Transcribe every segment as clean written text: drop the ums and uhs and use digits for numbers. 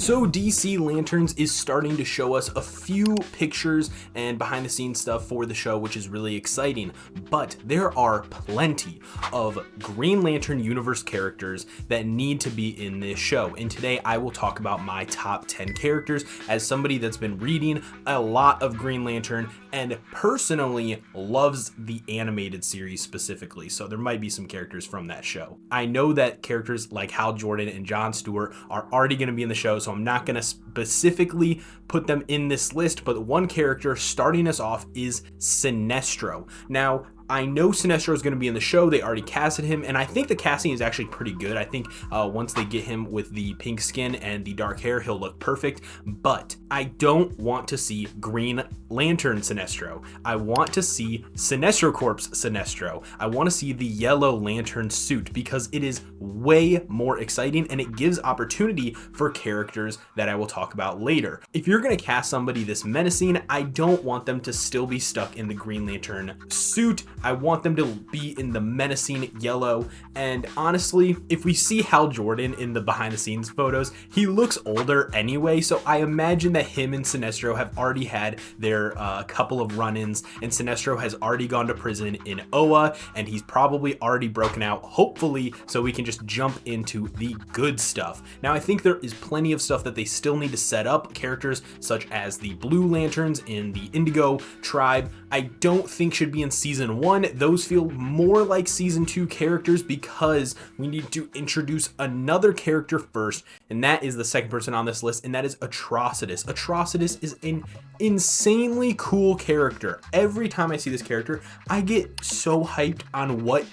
So DC Lanterns is starting to show us a few pictures and behind the scenes stuff for the show, which is really exciting. But there are plenty of Green Lantern universe characters that need to be in this show. And today I will talk about my top 10 characters as somebody that's been reading a lot of Green Lantern and personally loves the animated series specifically. So there might be some characters from that show. I know that characters like Hal Jordan and John Stewart are already going to be in the show, so I'm not going to specifically put them in this list, but one character starting us off is Sinestro. Now, I know Sinestro is going to be in the show. They already casted him, and I think the casting is actually pretty good. I think once they get him with the pink skin and the dark hair, he'll look perfect. But I don't want to see Green Lantern Sinestro. I want to see Sinestro Corps Sinestro. I want to see the Yellow Lantern suit because it is way more exciting and it gives opportunity for characters that I will talk about later. If you're going to cast somebody this menacing, I don't want them to still be stuck in the Green Lantern suit. I want them to be in the menacing yellow. And honestly, if we see Hal Jordan in the behind the scenes photos, he looks older anyway. So I imagine that him and Sinestro have already had their couple of run-ins, and Sinestro has already gone to prison in Oa, and he's probably already broken out, hopefully, so we can just jump into the good stuff. Now, I think there is plenty of stuff that they still need to set up, characters such as the Blue Lanterns in the Indigo tribe. I don't think should be in season 1. Those feel more like season 2 characters because we need to introduce another character first, and that is the second person on this list, and that is Atrocidus. Atrocidus is an insanely cool character. Every time I see this character, I get so hyped on what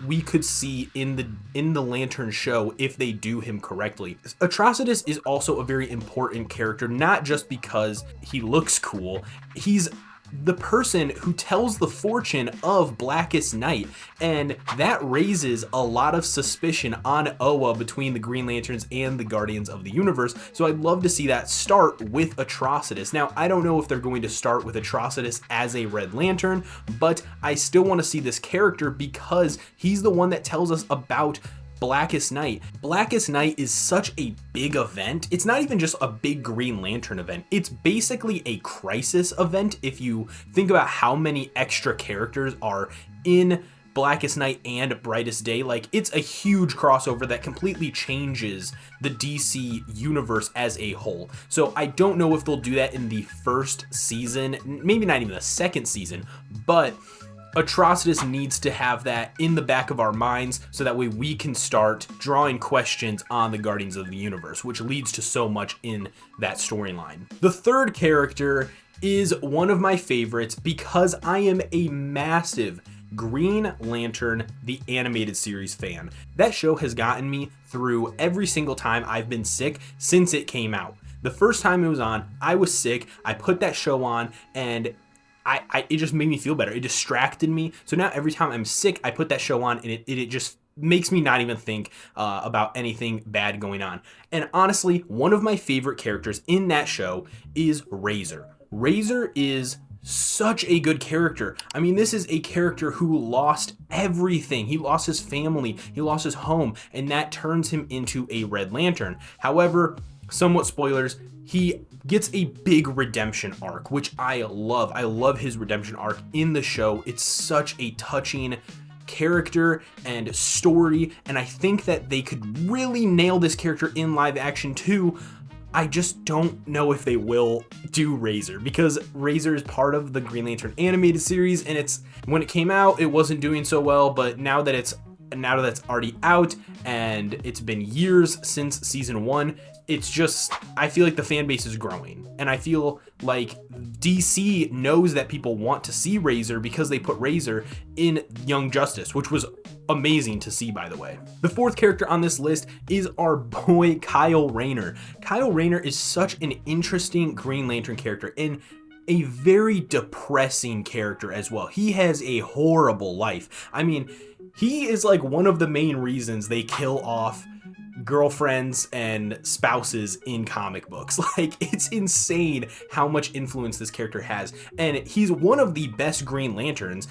we could see in the Lantern show if they do him correctly. Atrocidus is also a very important character, not just because he looks cool. He's the person who tells the fortune of Blackest Night, and that raises a lot of suspicion on Oa between the Green Lanterns and the Guardians of the Universe. So I'd love to see that start with Atrocidus. Now, I don't know if they're going to start with Atrocidus as a Red Lantern, but I still want to see this character because he's the one that tells us about Blackest Night. Blackest Night is such a big event. It's not even just a big Green Lantern event. It's basically a crisis event if you think about how many extra characters are in Blackest Night and Brightest Day. Like, it's a huge crossover that completely changes the DC universe as a whole. So I don't know if they'll do that in the first season, maybe not even the second season, but Atrocidus needs to have that in the back of our minds so that way we can start drawing questions on the Guardians of the Universe, which leads to so much in that storyline. The third character is one of my favorites because I am a massive Green Lantern, the animated series fan. That show has gotten me through every single time I've been sick since it came out. The first time it was on, I was sick. I put that show on and it just made me feel better. It distracted me. So now every time I'm sick, I put that show on and it just makes me not even think about anything bad going on. And honestly, one of my favorite characters in that show is Razer. Razer is such a good character. I mean, this is a character who lost everything. He lost his family, he lost his home, and that turns him into a Red Lantern. However, somewhat spoilers, he gets a big redemption arc, which I love. I love his redemption arc in the show. It's such a touching character and story, and I think that they could really nail this character in live action too. I just don't know if they will do Razer because Razer is part of the Green Lantern animated series, and when it came out, it wasn't doing so well, but now that it's already out and it's been years since season 1, it's just, I feel like the fan base is growing, and I feel like DC knows that people want to see Razer because they put Razer in Young Justice, which was amazing to see, by the way. The fourth character on this list is our boy Kyle Rayner. Kyle Rayner is such an interesting Green Lantern character and a very depressing character as well. He has a horrible life. I mean, he is like one of the main reasons they kill off girlfriends and spouses in comic books. Like, it's insane how much influence this character has, and he's one of the best Green Lanterns.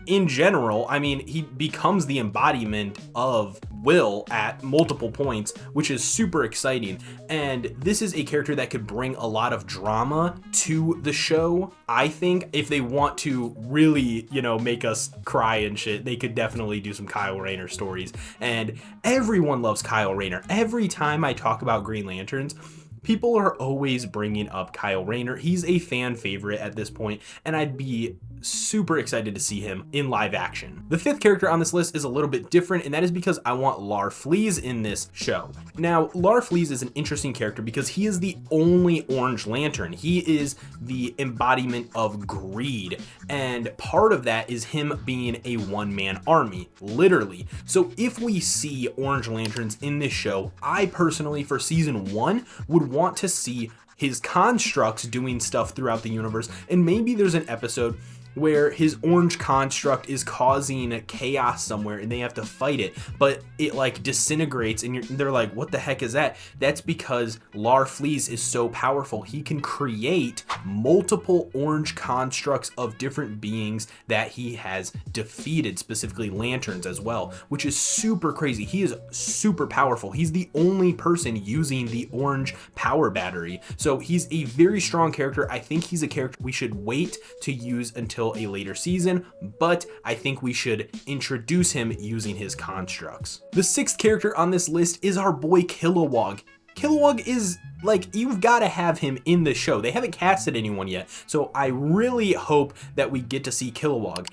in general, I mean, he becomes the embodiment of Will at multiple points, which is super exciting. And this is a character that could bring a lot of drama to the show. I think if they want to really, you know, make us cry and shit, they could definitely do some Kyle Rayner stories. And everyone loves Kyle Rayner. Every time I talk about Green Lanterns, people are always bringing up Kyle Rayner. He's a fan favorite at this point, and I'd be super excited to see him in live action. The fifth character on this list is a little bit different, and that is because I want Larfleeze in this show. Now, Larfleeze is an interesting character because he is the only Orange Lantern. He is the embodiment of greed, and part of that is him being a one-man army, literally. So if we see Orange Lanterns in this show, I personally, for season 1, would want to see his constructs doing stuff throughout the universe, and maybe there's an episode where his orange construct is causing chaos somewhere and they have to fight it, but it like disintegrates and they're like, what the heck is that? That's because Larfleeze is so powerful. He can create multiple orange constructs of different beings that he has defeated, specifically lanterns as well, which is super crazy. He is super powerful. He's the only person using the orange power battery. So he's a very strong character. I think he's a character we should wait to use until a later season, but I think we should introduce him using his constructs. The sixth character on this list is our boy Killow. Killow is like, you've got to have him in the show. They haven't casted anyone yet, so I really hope that we get to see Killow.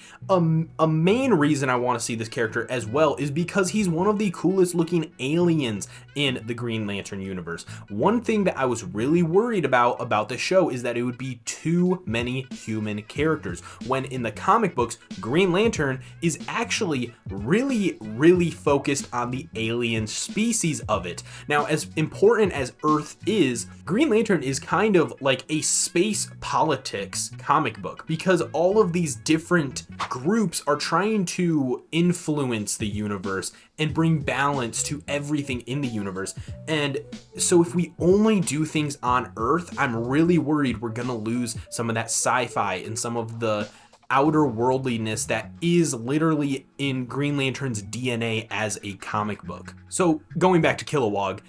A main reason I want to see this character as well is because he's one of the coolest looking aliens in the Green Lantern universe. One thing that I was really worried about the show is that it would be too many human characters, when in the comic books, Green Lantern is actually really focused on the alien species of it. Now, as important as Earth is, Green Lantern is kind of like a space politics comic book, because all of these different groups are trying to influence the universe and bring balance to everything in the universe. And so if we only do things on Earth, I'm really worried we're gonna lose some of that sci-fi and some of the outer worldliness that is literally in Green Lantern's DNA as a comic book. So going back to Kilowog,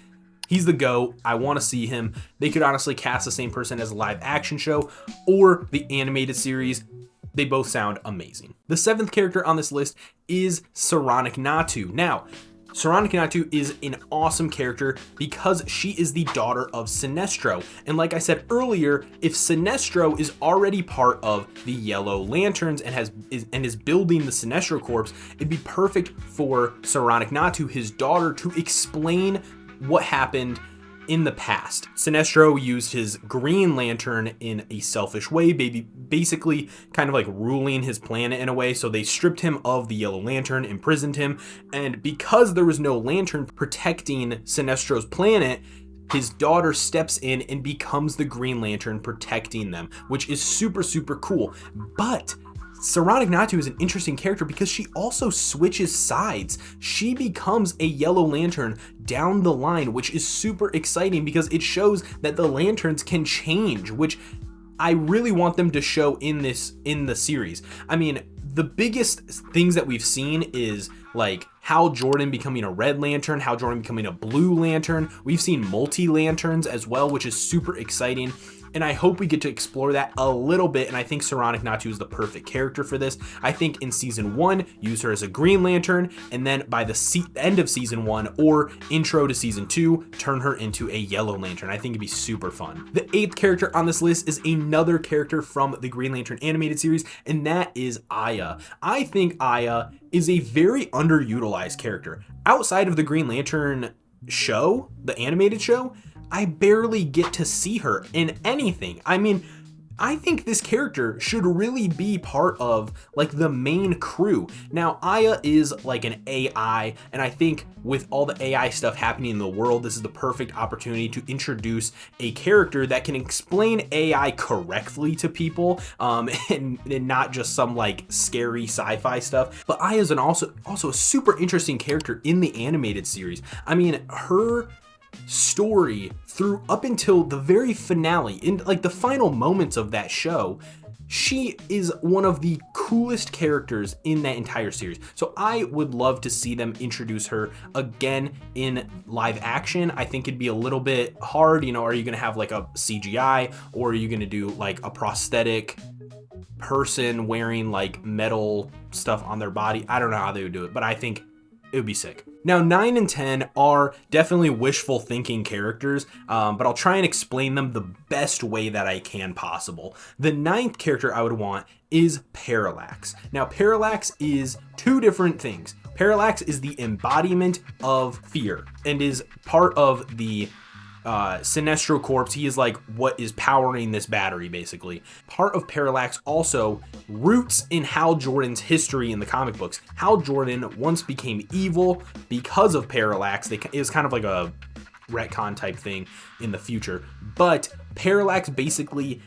he's the GOAT. I want to see him. They could honestly cast the same person as a live action show or the animated series. They both sound amazing. The seventh character on this list is Saronic Natu. Now, Saronic Natu is an awesome character because she is the daughter of Sinestro. And like I said earlier, if Sinestro is already part of the Yellow Lanterns and is building the Sinestro Corps, it'd be perfect for Saronic Natu, his daughter, to explain what happened in the past. Sinestro used his Green Lantern in a selfish way, basically kind of like ruling his planet in a way. So they stripped him of the Yellow Lantern, imprisoned him, and because there was no lantern protecting Sinestro's planet, his daughter steps in and becomes the Green Lantern protecting them, which is super cool. But Saronic Natu is an interesting character because she also switches sides. She becomes a Yellow Lantern down the line, which is super exciting because it shows that the lanterns can change, which I really want them to show in the series. I mean, the biggest things that we've seen is like Hal Jordan becoming a Red Lantern, Hal Jordan becoming a Blue Lantern. We've seen multi-lanterns as well, which is super exciting. And I hope we get to explore that a little bit, and I think Saronic Natu is the perfect character for this. I think in season 1, use her as a Green Lantern, and then by the end of season 1 or intro to season 2, turn her into a Yellow Lantern. I think it'd be super fun. The 8th character on this list is another character from the Green Lantern animated series, and that is Aya. I think Aya is a very underutilized character. Outside of the Green Lantern show, the animated show, I barely get to see her in anything. I mean, I think this character should really be part of like the main crew. Now, Aya is like an AI, and I think with all the AI stuff happening in the world, this is the perfect opportunity to introduce a character that can explain AI correctly to people, and not just some like scary sci-fi stuff. But Aya is also a super interesting character in the animated series. I mean, her story through up until the very finale, in like the final moments of that show, she is one of the coolest characters in that entire series. So I would love to see them introduce her again in live action. I think it'd be a little bit hard. You know, are you going to have like a CGI, or are you going to do like a prosthetic person wearing like metal stuff on their body? I don't know how they would do it, but I think it would be sick. Now, 9 and 10 are definitely wishful thinking characters, but I'll try and explain them the best way that I can possible. The 9th character I would want is Parallax. Now, Parallax is two different things. Parallax is the embodiment of fear and is part of the Sinestro Corps. He is like what is powering this battery, basically. Part of Parallax also roots in Hal Jordan's history in the comic books. Hal Jordan once became evil because of Parallax. It was kind of like a retcon type thing in the future, but Parallax basically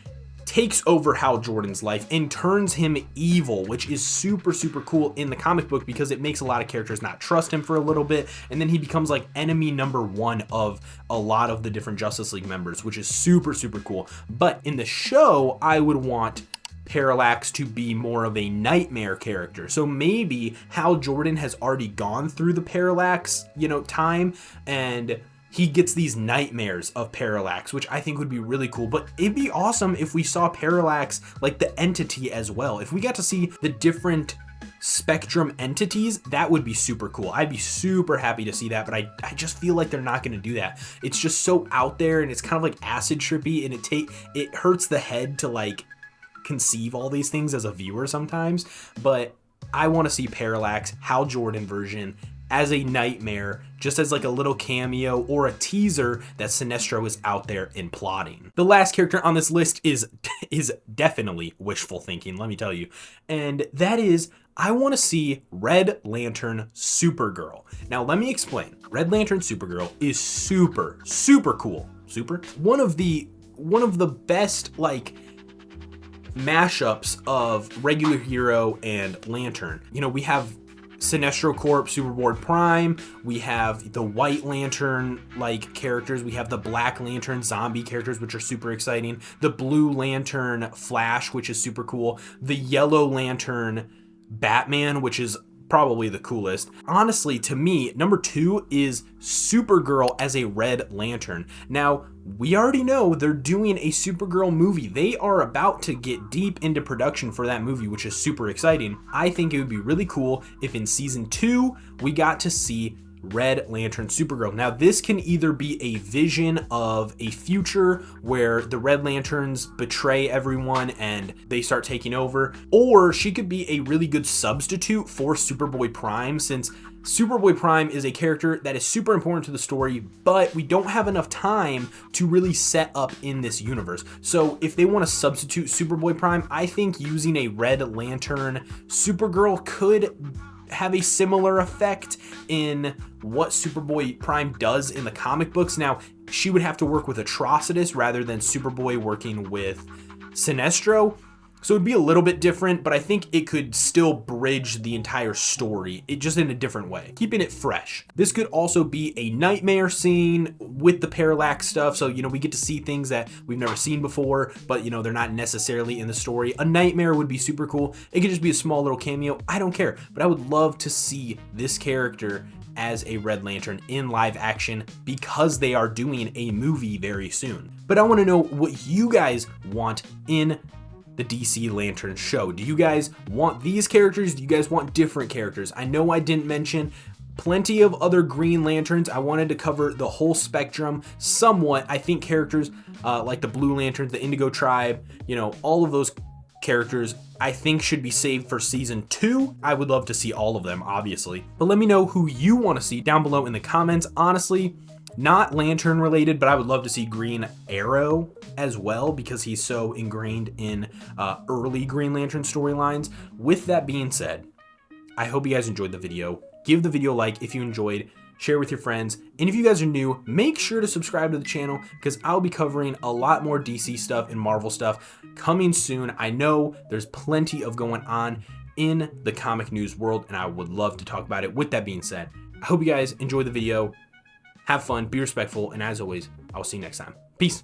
takes over Hal Jordan's life and turns him evil, which is super, super cool in the comic book because it makes a lot of characters not trust him for a little bit, and then he becomes like enemy number one of a lot of the different Justice League members, which is super, super cool. But in the show, I would want Parallax to be more of a nightmare character. So maybe Hal Jordan has already gone through the Parallax, time, and he gets these nightmares of Parallax, which I think would be really cool. But it'd be awesome if we saw Parallax like the entity as well. If we got to see the different Spectrum entities, that would be super cool. I'd be super happy to see that, but I just feel like they're not going to do that. It's just so out there, and it's kind of like acid trippy, and it hurts the head to like conceive all these things as a viewer sometimes. But I want to see Parallax, Hal Jordan version, as a nightmare, just as like a little cameo or a teaser that Sinestro is out there and plotting. The last character on this list is definitely wishful thinking, let me tell you. And that is, I want to see Red Lantern Supergirl. Now let me explain. Red Lantern Supergirl is super, super cool. One of the best like mashups of regular hero and Lantern. We have Sinestro Corp, Superboy Prime, we have the White Lantern like characters, we have the Black Lantern zombie characters, which are super exciting, the Blue Lantern Flash, which is super cool, the Yellow Lantern Batman, which is probably the coolest. Honestly, to me, number 2 is Supergirl as a Red Lantern. Now, we already know they're doing a Supergirl movie. They are about to get deep into production for that movie, which is super exciting. I think it would be really cool if in season 2, we got to see Red Lantern Supergirl. Now, this can either be a vision of a future where the Red Lanterns betray everyone and they start taking over, or she could be a really good substitute for Superboy Prime, since Superboy Prime is a character that is super important to the story, but we don't have enough time to really set up in this universe. So if they want to substitute Superboy Prime, I think using a Red Lantern Supergirl could have a similar effect in what Superboy Prime does in the comic books. Now, she would have to work with Atrocidus rather than Superboy working with Sinestro. So it'd be a little bit different, but I think it could still bridge the entire story, just in a different way, keeping it fresh. This could also be a nightmare scene with the Parallax stuff. So, we get to see things that we've never seen before, but, they're not necessarily in the story. A nightmare would be super cool. It could just be a small little cameo. I don't care, but I would love to see this character as a Red Lantern in live action because they are doing a movie very soon. But I want to know what you guys want in the DC Lantern show. Do you guys want these characters? Do you guys want different characters? I know I didn't mention plenty of other Green Lanterns. I wanted to cover the whole spectrum somewhat. I think characters like the Blue Lanterns, the Indigo Tribe, all of those characters I think should be saved for season 2. I would love to see all of them, obviously. But let me know who you want to see down below in the comments. Honestly, not Lantern related, but I would love to see Green Arrow as well because he's so ingrained in early Green Lantern storylines. With that being said, I hope you guys enjoyed the video. Give the video a like if you enjoyed, share with your friends, and if you guys are new, make sure to subscribe to the channel because I'll be covering a lot more DC stuff and Marvel stuff coming soon. I know there's plenty of going on in the comic news world, and I would love to talk about it. With that being said, I hope you guys enjoyed the video. Have fun, be respectful, and as always, I'll see you next time. Peace.